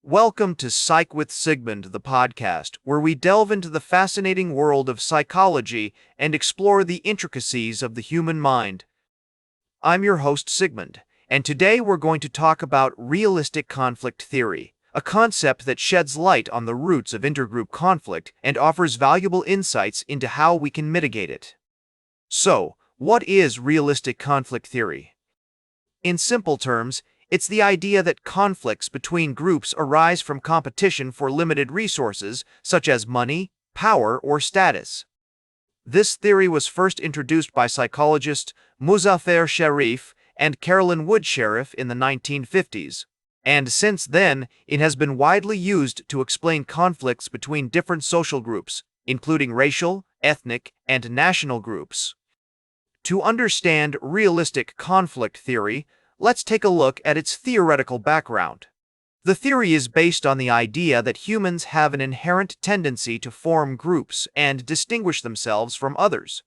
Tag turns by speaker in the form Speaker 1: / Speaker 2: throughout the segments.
Speaker 1: Welcome to PsychWSigmund, the podcast, where we delve into the fascinating world of psychology and explore the intricacies of the human mind. I'm your host, Sigmund, and today we're going to talk about realistic conflict theory, a concept that sheds light on the roots of intergroup conflict and offers valuable insights into how we can mitigate it. So, what is realistic conflict theory? In simple terms, it's the idea that conflicts between groups arise from competition for limited resources, such as money, power, or status. This theory was first introduced by psychologists Muzaffer Sharif and Carolyn Wood Sharif in the 1950s, and since then it has been widely used to explain conflicts between different social groups, including racial, ethnic, and national groups. To understand realistic conflict theory, let's take a look at its theoretical background. The theory is based on the idea that humans have an inherent tendency to form groups and distinguish themselves from others.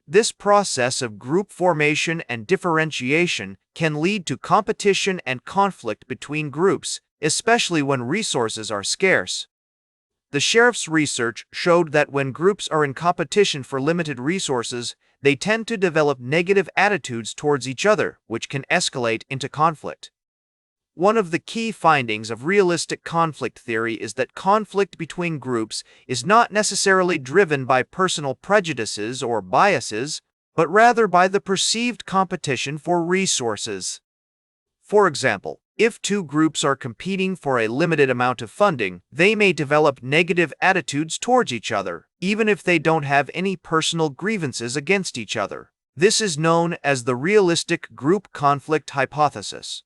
Speaker 1: This process of group formation and differentiation can lead to competition and conflict between groups, especially when resources are scarce. The Sheriff's research showed that when groups are in competition for limited resources, they tend to develop negative attitudes towards each other, which can escalate into conflict. One of the key findings of realistic conflict theory is that conflict between groups is not necessarily driven by personal prejudices or biases, but rather by the perceived competition for resources. For example, if two groups are competing for a limited amount of funding, they may develop negative attitudes towards each other, even if they don't have any personal grievances against each other. This is known as the realistic group conflict hypothesis.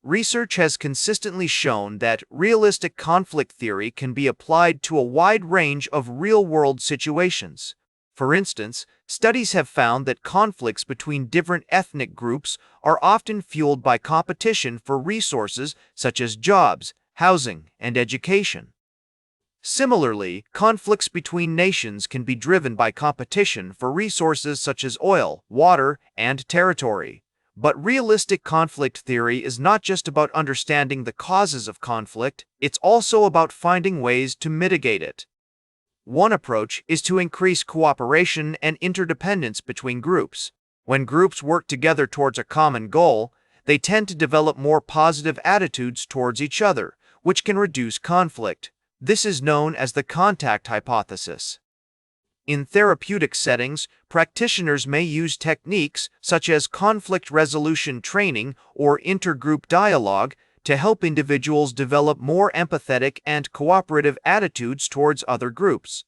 Speaker 1: Research has consistently shown that realistic conflict theory can be applied to a wide range of real-world situations. For instance, studies have found that conflicts between different ethnic groups are often fueled by competition for resources such as jobs, housing, and education. Similarly, conflicts between nations can be driven by competition for resources such as oil, water, and territory. But realistic conflict theory is not just about understanding the causes of conflict, it's also about finding ways to mitigate it. One approach is to increase cooperation and interdependence between groups. When groups work together towards a common goal, they tend to develop more positive attitudes towards each other, which can reduce conflict. This is known as the contact hypothesis. In therapeutic settings, practitioners may use techniques such as conflict resolution training or intergroup dialogue to help individuals develop more empathetic and cooperative attitudes towards other groups.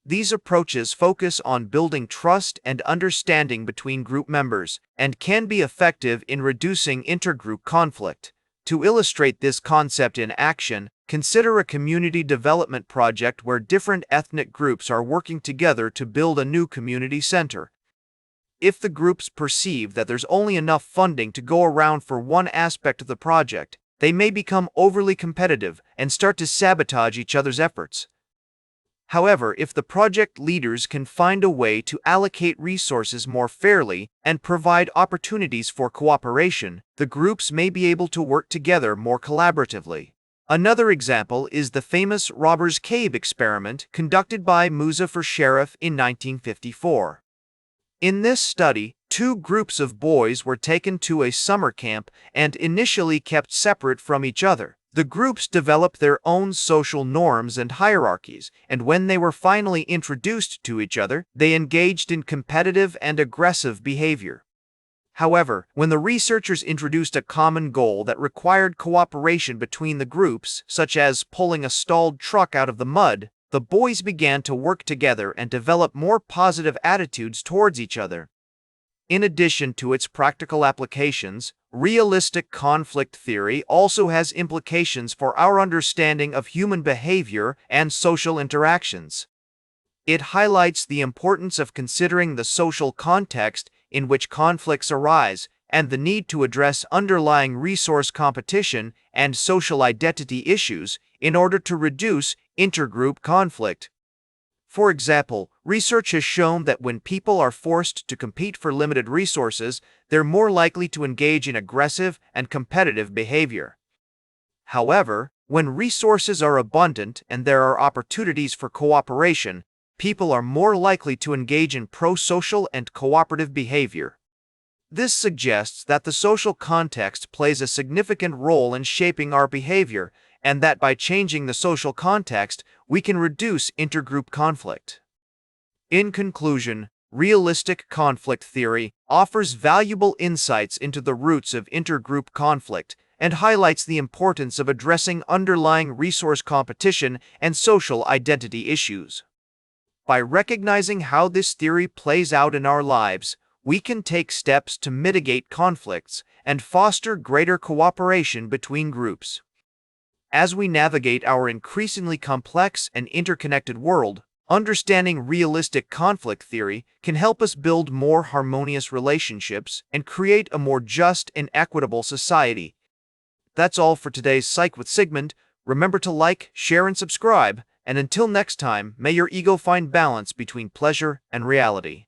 Speaker 1: These approaches focus on building trust and understanding between group members and can be effective in reducing intergroup conflict. To illustrate this concept in action, consider a community development project where different ethnic groups are working together to build a new community center. If the groups perceive that there's only enough funding to go around for one aspect of the project, they may become overly competitive and start to sabotage each other's efforts. However, if the project leaders can find a way to allocate resources more fairly and provide opportunities for cooperation, the groups may be able to work together more collaboratively. Another example is the famous Robbers Cave experiment conducted by Muzaffer Sharif in 1954. In this study, two groups of boys were taken to a summer camp and initially kept separate from each other. The groups developed their own social norms and hierarchies, and when they were finally introduced to each other, they engaged in competitive and aggressive behavior. However, when the researchers introduced a common goal that required cooperation between the groups, such as pulling a stalled truck out of the mud, the boys began to work together and develop more positive attitudes towards each other. In addition to its practical applications, realistic conflict theory also has implications for our understanding of human behavior and social interactions. It highlights the importance of considering the social context in which conflicts arise and the need to address underlying resource competition and social identity issues in order to reduce intergroup conflict. For example, research has shown that when people are forced to compete for limited resources, they're more likely to engage in aggressive and competitive behavior. However, When resources are abundant and there are opportunities for cooperation, people are more likely to engage in pro-social and cooperative behavior. This suggests that the social context plays a significant role in shaping our behavior, and that by changing the social context, we can reduce intergroup conflict. In conclusion, realistic conflict theory offers valuable insights into the roots of intergroup conflict and highlights the importance of addressing underlying resource competition and social identity issues. By recognizing how this theory plays out in our lives, we can take steps to mitigate conflicts and foster greater cooperation between groups. As we navigate our increasingly complex and interconnected world, understanding realistic conflict theory can help us build more harmonious relationships and create a more just and equitable society. That's all for today's Psych with Sigmund. Remember to like, share, and subscribe. And until next time, may your ego find balance between pleasure and reality.